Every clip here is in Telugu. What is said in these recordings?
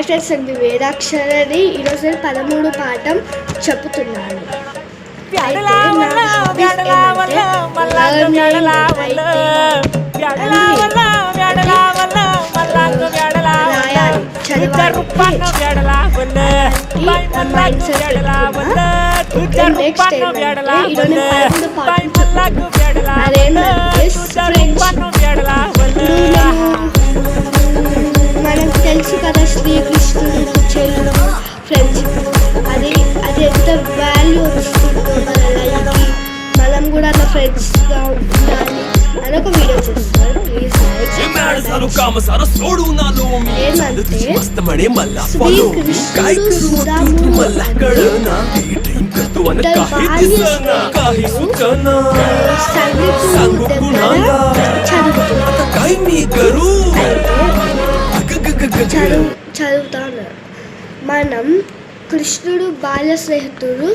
ఫ్రెండ్స్, అండి వేదాక్షరని ఈరోజు 13 పాఠం చెప్పుతున్నాను. మనకు తెలుసు కదా, శ్రీకృష్ణుడు చెల్లు ఫ్రెండ్షిప్ అది ఎంత వాల్యూ వస్తుందో మన లైఫ్కి. మనం కూడా అలా ఫ్రెండ్స్గా ఉండాలి అని ఒక వీడియో చూస్తాను. చదువుతాను. మనం కృష్ణుడు బాల్య స్నేహితుడు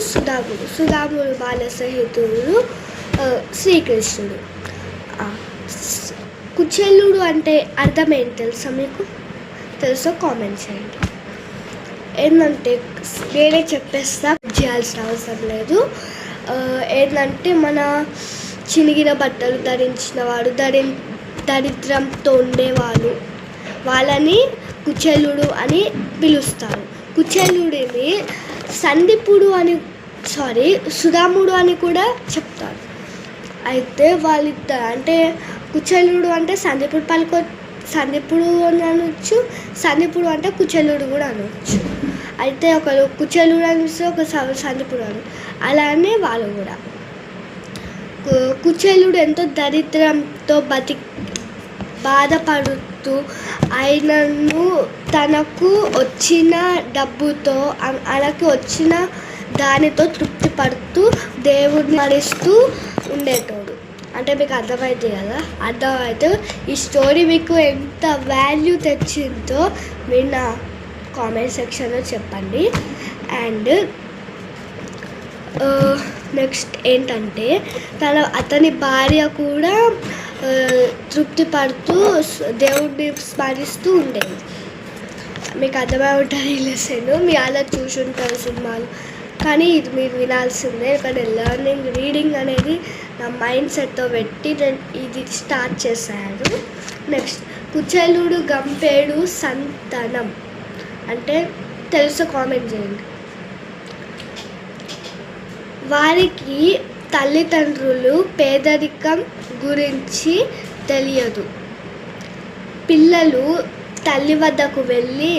సుధాముడు బాల్య స్నేహితుడు శ్రీకృష్ణుడు. కుచేలుడు అంటే అర్థం ఏంటి తెలుసా? మీకు తెలుసో కామెంట్ చేయండి. ఏంటంటే నేనే చెప్పేస్తా, చేయాల్సిన అవసరం లేదు. ఏంటంటే మన చినిగిన బట్టలు ధరించిన వాడు, దరిద్రంతో ఉండేవాళ్ళు, వాళ్ళని కుచేలుడు అని పిలుస్తారు. కుచేలుడిని సుధాముడు అని కూడా చెప్తారు. అయితే వాళ్ళిద్దరు అంటే కుచేలుడు అంటే సందీపుడు అని అనవచ్చు, సందీపుడు అంటే కుచేలుడు కూడా అనవచ్చు. అయితే ఒకరు కుచేలుడు అనిపిస్తే ఒక సందీపుడు అని, అలానే వాళ్ళు కూడా. కుచేలుడు ఎంతో దరిద్రంతో బాధపడుతూ ఆయనను తనకు వచ్చిన డబ్బుతో ఆయనకు వచ్చిన దానితో తృప్తి పడుతూ దేవుడిని స్మరిస్తూ ఉండేటోడు. అంటే మీకు అర్థమైంది కదా? అర్థమైతే ఈ స్టోరీ మీకు ఎంత వాల్యూ తెచ్చిందో మీరు నా కామెంట్ సెక్షన్లో చెప్పండి. అండ్ నెక్స్ట్ ఏంటంటే అతని భార్య కూడా తృప్తి పడుతూ దేవుడిని స్మరిస్తూ ఉండేది. మీకు అర్థమై ఉంటుంది ఈ లెసన్, మీరు అలా చూసి ఉంటారు సినిమాలు, కానీ ఇది మీరు వినాల్సిందే. ఇక్కడ రీడింగ్ అనేది నా మైండ్ సెట్తో పెట్టి నేను ఇది స్టార్ట్ చేశాను. నెక్స్ట్, కుచేలుడు గంపేడు సంతానం అంటే తెలుసు కామెంట్ చేయండి. వారికి తల్లిదండ్రులు పేదరికం గురించి తెలియదు. పిల్లలు తల్లి వద్దకు వెళ్ళి